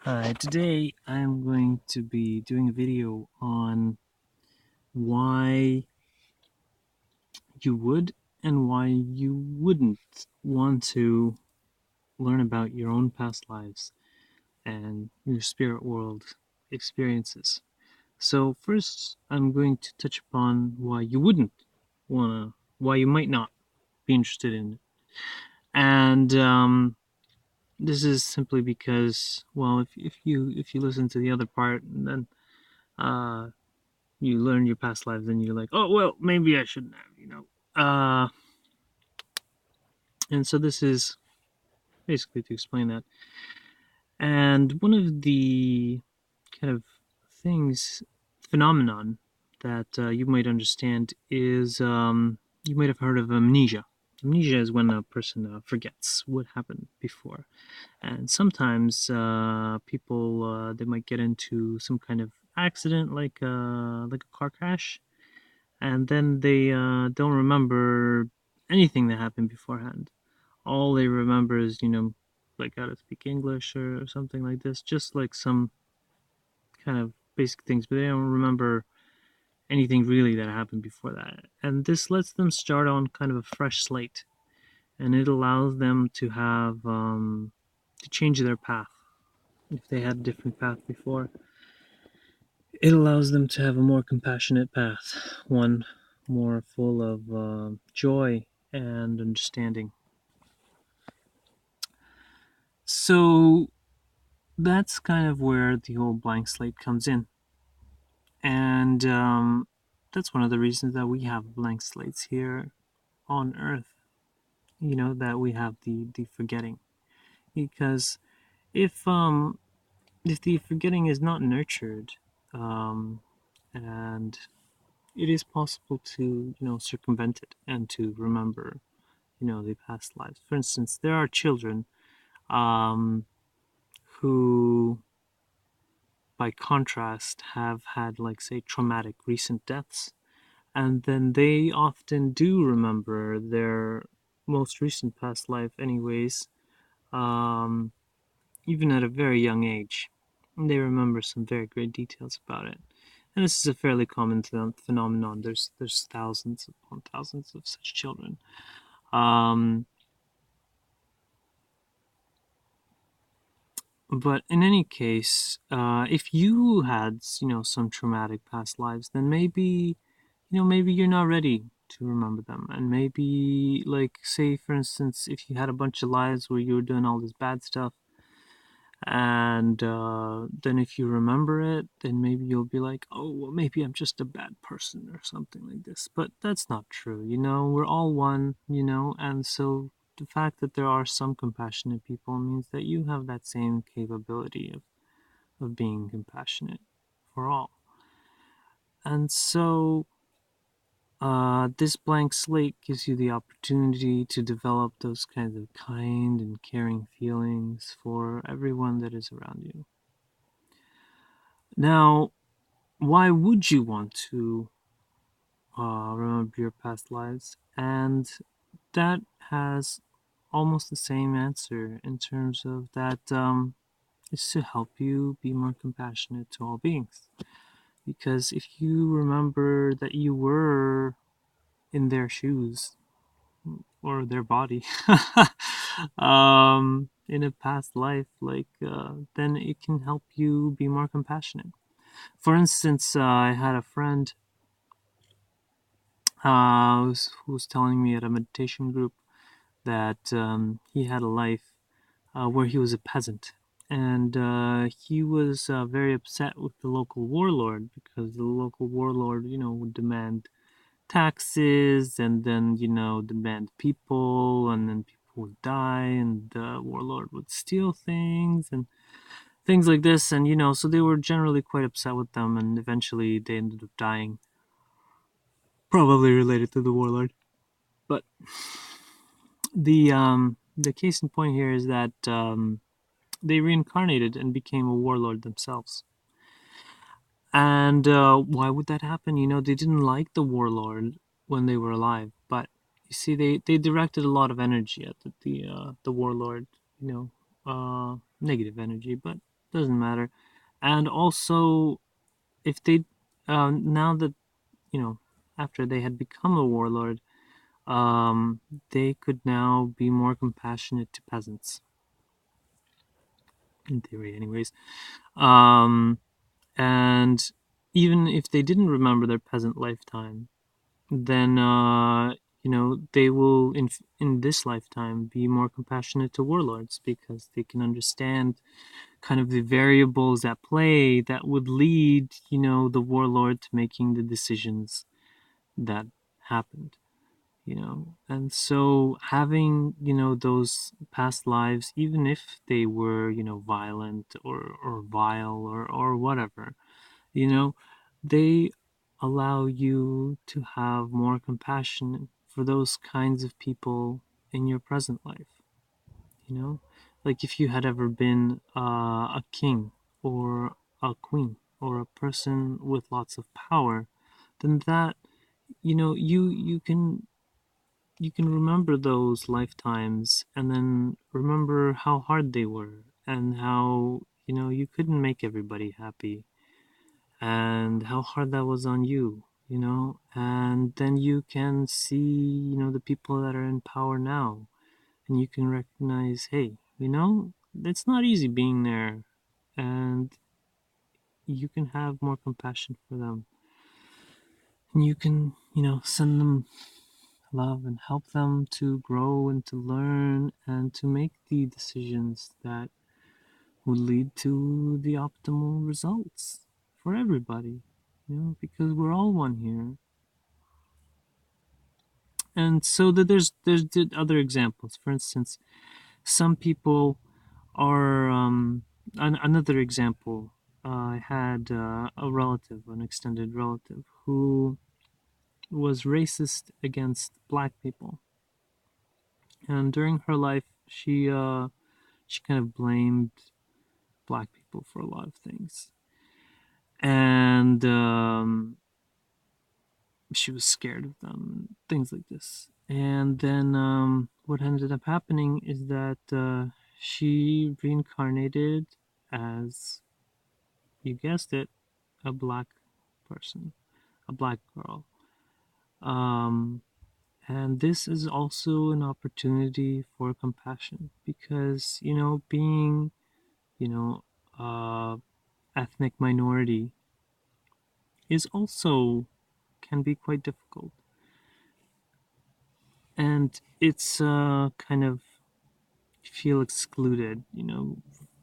Hi, today I'm going to be doing a video on why you would and why you wouldn't want to learn about your own past lives and your spirit world experiences. So first, I'm going to touch upon why you wouldn't why you might not be interested in it. And this is simply because, well, if you listen to the other part, then uh, you learn your past lives and you're like, oh well, maybe I shouldn't have. And so this is basically to explain that. And one of the kind of things, phenomenon that you might understand is, you might have heard of amnesia. Amnesia is when a person forgets what happened before, and sometimes people, they might get into some kind of accident, like a car crash, and then they don't remember anything that happened beforehand. All they remember is, like how to speak English or something like this, just like some kind of basic things, but they don't remember anything really that happened before that. And this lets them start on kind of a fresh slate, and it allows them to have to change their path. If they had a different path before, it allows them to have a more compassionate path, one more full of joy and understanding. So that's kind of where the whole blank slate comes in. And that's one of the reasons that we have blank slates here on Earth, that we have the forgetting. Because if the forgetting is not nurtured, um, and it is possible to, circumvent it and to remember, the past lives. For instance, there are children um, who, by contrast, have had, like, say, traumatic recent deaths, and then they often do remember their most recent past life, anyways, um, even at a very young age. And they remember some very great details about it. And this is a fairly common phenomenon. There's thousands upon thousands of such children. Um, But in any case, if you had, some traumatic past lives, then maybe, maybe you're not ready to remember them. And maybe, like, say, for instance, if you had a bunch of lives where you were doing all this bad stuff, and then if you remember it, then maybe you'll be like, oh, well, maybe I'm just a bad person or something like this. But that's not true. We're all one, and so the fact that there are some compassionate people means that you have that same capability of being compassionate for all. And so this blank slate gives you the opportunity to develop those kinds of kind and caring feelings for everyone that is around you. Now, why would you want to remember your past lives? And that has almost the same answer, in terms of that, is to help you be more compassionate to all beings. Because if you remember that you were in their shoes or their body, in a past life, like, then it can help you be more compassionate. For instance, I had a friend who was telling me at a meditation group that he had a life where he was a peasant. And he was very upset with the local warlord, because the local warlord, would demand taxes, and then, demand people, and then people would die, and the warlord would steal things and things like this. And, so they were generally quite upset with them, and eventually they ended up dying, probably related to the warlord. But the case in point here is that they reincarnated and became a warlord themselves. And why would that happen? They didn't like the warlord when they were alive, but you see, they directed a lot of energy at the warlord. Negative energy, but Doesn't matter. And also, if they, now that, you know, after they had become a warlord, um, they could now be more compassionate to peasants, in theory, anyways. Um, and even if they didn't remember their peasant lifetime, then they will in this lifetime be more compassionate to warlords because they can understand kind of the variables at play that would lead the warlord to making the decisions that happened. And so having those past lives, even if they were violent or vile or whatever, you know they allow you to have more compassion for those kinds of people in your present life. you know like if you had ever been a king or a queen or a person with lots of power, then that you can remember those lifetimes and then remember how hard they were and how you couldn't make everybody happy and how hard that was on you. And then you can see the people that are in power now, and you can recognize, hey, it's not easy being there, and you can have more compassion for them, and you can send them love and help them to grow and to learn and to make the decisions that would lead to the optimal results for everybody, because we're all one here. And so that there's other examples. For instance, some people are another example. I had a relative, an extended relative, who was racist against black people, and during her life, she kind of blamed black people for a lot of things, and she was scared of them, things like this. And then what ended up happening is that she reincarnated as, you guessed it, a black person, a black girl. Um, and this is also an opportunity for compassion because, being, you know, uh, ethnic minority is also can be quite difficult. And it's kind of feel excluded,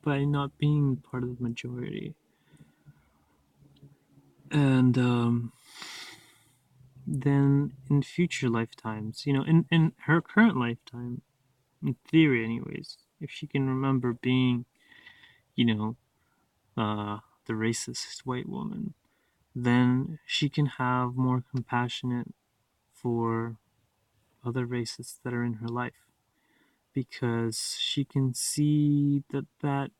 by not being part of the majority. And then in future lifetimes, in her current lifetime, in theory, anyways, if she can remember being, you know, the racist white woman, then she can have more compassionate for other racists that are in her life because she can see that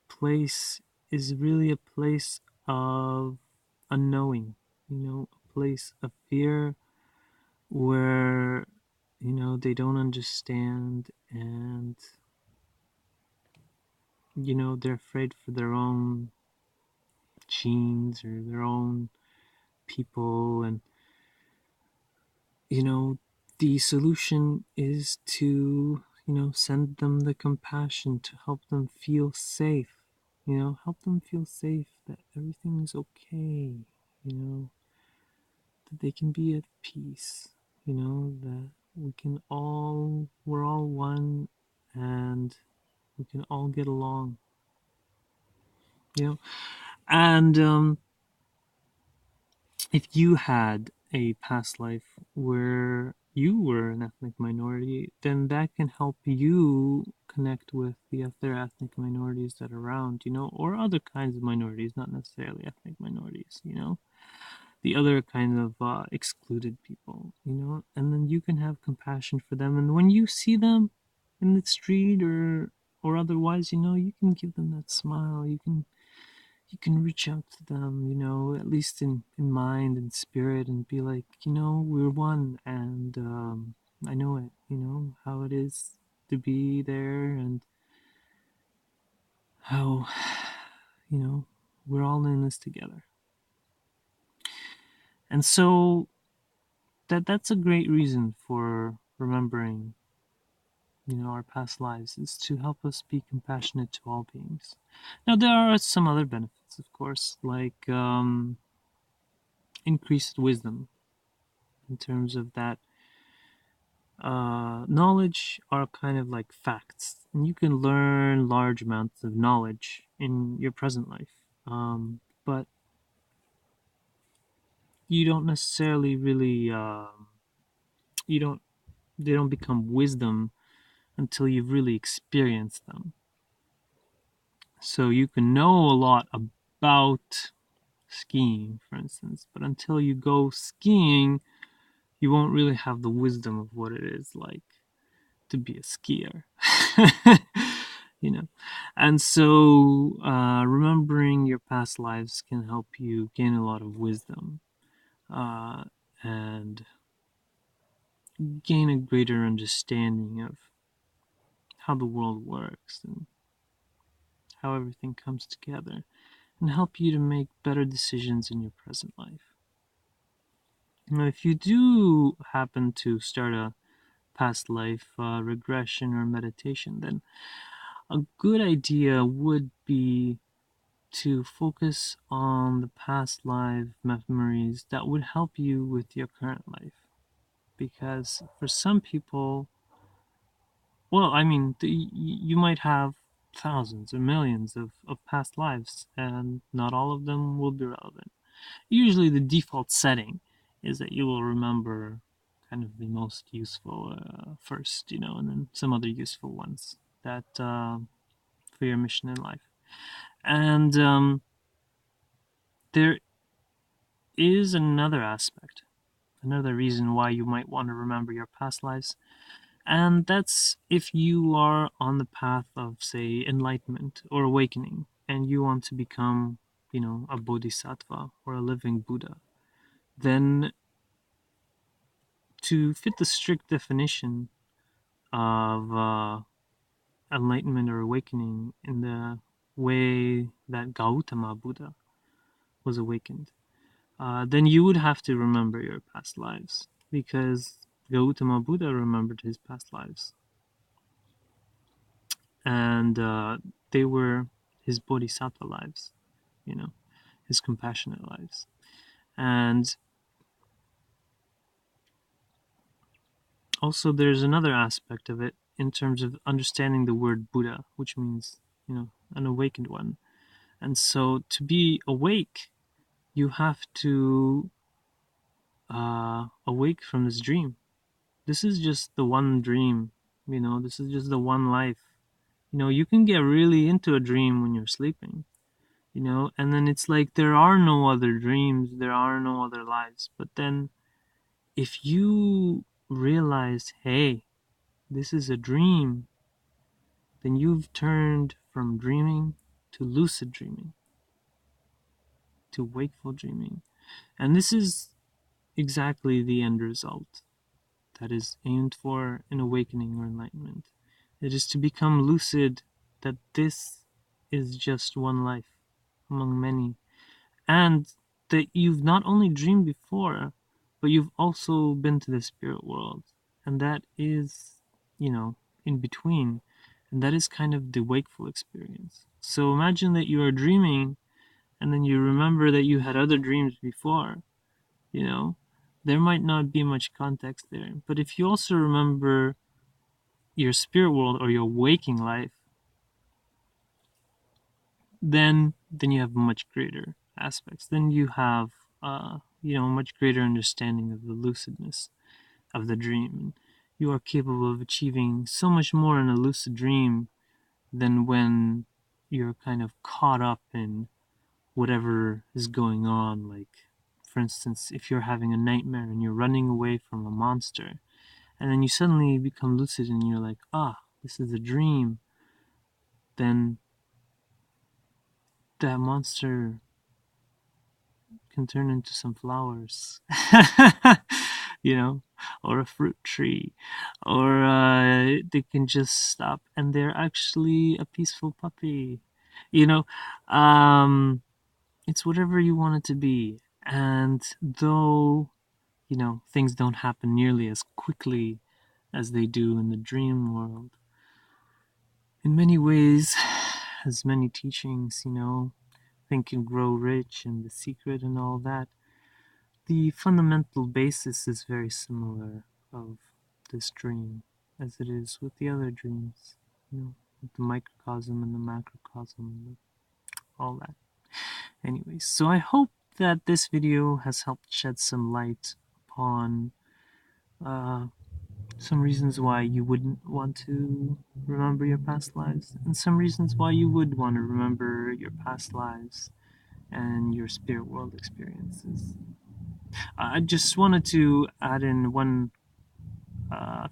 place is really a place of unknowing, a place of fear where, they don't understand and, they're afraid for their own genes or their own people. And, you know, the solution is to, send them the compassion to help them feel safe, help them feel safe that everything is okay, that they can be at peace, that we're all one and we can all get along, you know. And if you had a past life where you were an ethnic minority, then that can help you connect with the other ethnic minorities that are around, or other kinds of minorities, not necessarily ethnic minorities, the other kind of excluded people, and then you can have compassion for them. And when you see them in the street or otherwise, you can give them that smile. You can reach out to them, at least in mind and spirit, and be like, we're one, and I know it, how it is to be there, and how, you know, we're all in this together. And so that's a great reason for remembering, our past lives, is to help us be compassionate to all beings. Now, there are some other benefits, of course, like increased wisdom in terms of that. Knowledge are kind of like facts, and you can learn large amounts of knowledge in your present life. But you don't necessarily really, you don't, they don't become wisdom until you've really experienced them. So you can know a lot about skiing, for instance, but until you go skiing, you won't really have the wisdom of what it is like to be a skier. you know and so remembering your past lives can help you gain a lot of wisdom, and gain a greater understanding of how the world works and how everything comes together, and help you to make better decisions in your present life. Now, if you do happen to start a past life regression or meditation, then a good idea would be to focus on the past life memories that would help you with your current life. Because for some people, well, I mean, you might have thousands or millions of past lives, and not all of them will be relevant. Usually, the default setting is that you will remember kind of the most useful first, and then some other useful ones that for your mission in life. And there is another aspect, another reason why you might want to remember your past lives, and that's if you are on the path of, say, enlightenment or awakening, and you want to become, a bodhisattva or a living Buddha. Then, to fit the strict definition of enlightenment or awakening in the way that Gautama Buddha was awakened, then you would have to remember your past lives, because Gautama Buddha remembered his past lives, and they were his bodhisattva lives, you know, his compassionate lives. And also, there's another aspect of it in terms of understanding the word Buddha, which means, an awakened one. And so, to be awake, you have to awake from this dream. This is just the one dream, this is just the one life. You can get really into a dream when you're sleeping, and then it's like there are no other dreams, there are no other lives. But then if you realize, hey, this is a dream, then you've turned from dreaming to lucid dreaming, to wakeful dreaming. And this is exactly the end result that is aimed for in awakening or enlightenment. It is to become lucid that this is just one life among many, and that you've not only dreamed before, but you've also been to the spirit world, and that is, in between, and that is kind of the wakeful experience. So imagine that you are dreaming, and then you remember that you had other dreams before, you know, there might not be much context there. But if you also remember your spirit world or your waking life, then you have much greater aspects. Then you have much greater understanding of the lucidness of the dream. And you are capable of achieving so much more in a lucid dream than when you're kind of caught up in whatever is going on. Like, for instance, if you're having a nightmare and you're running away from a monster, and then you suddenly become lucid and you're like, this is a dream, then that monster can turn into some flowers, you know, or a fruit tree, or they can just stop and they're actually a peaceful puppy. You know, um, it's whatever you want it to be. And though, things don't happen nearly as quickly as they do in the dream world, in many ways, as many teachings, Think and Grow Rich and The Secret and all that, the fundamental basis is very similar of this dream as it is with the other dreams, with the microcosm and the macrocosm, all that. Anyways, so I hope that this video has helped shed some light upon uh, some reasons why you wouldn't want to remember your past lives, and some reasons why you would want to remember your past lives and your spirit world experiences. I just wanted to add in one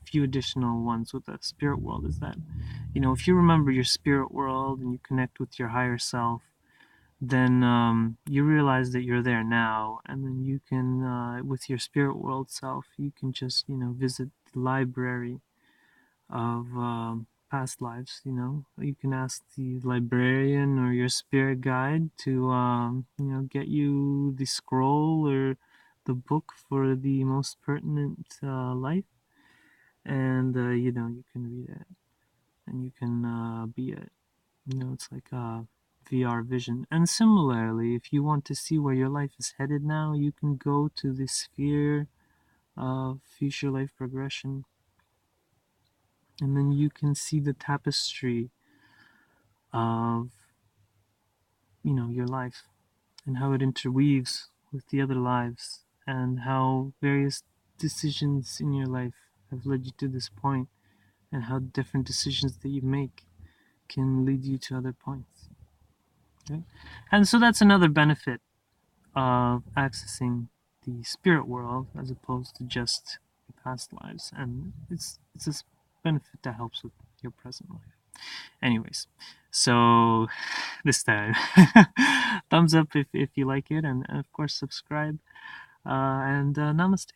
few additional ones with the spirit world is that, if you remember your spirit world and you connect with your higher self, then you realize that you're there now, and then you can, with your spirit world self, you can just, visit the library of past lives. You can ask the librarian or your spirit guide to, get you the scroll or the book for the most pertinent life, and you can read it and you can be it. It's like a VR vision. And similarly, if you want to see where your life is headed now, you can go to the sphere of future life progression, and then you can see the tapestry of your life and how it interweaves with the other lives, and how various decisions in your life have led you to this point, and how different decisions that you make can lead you to other points. Okay? And so that's another benefit of accessing the spirit world as opposed to just your past lives, and it's a benefit that helps with your present life. Anyways, so this time, thumbs up if you like it, and of course subscribe, and namaste.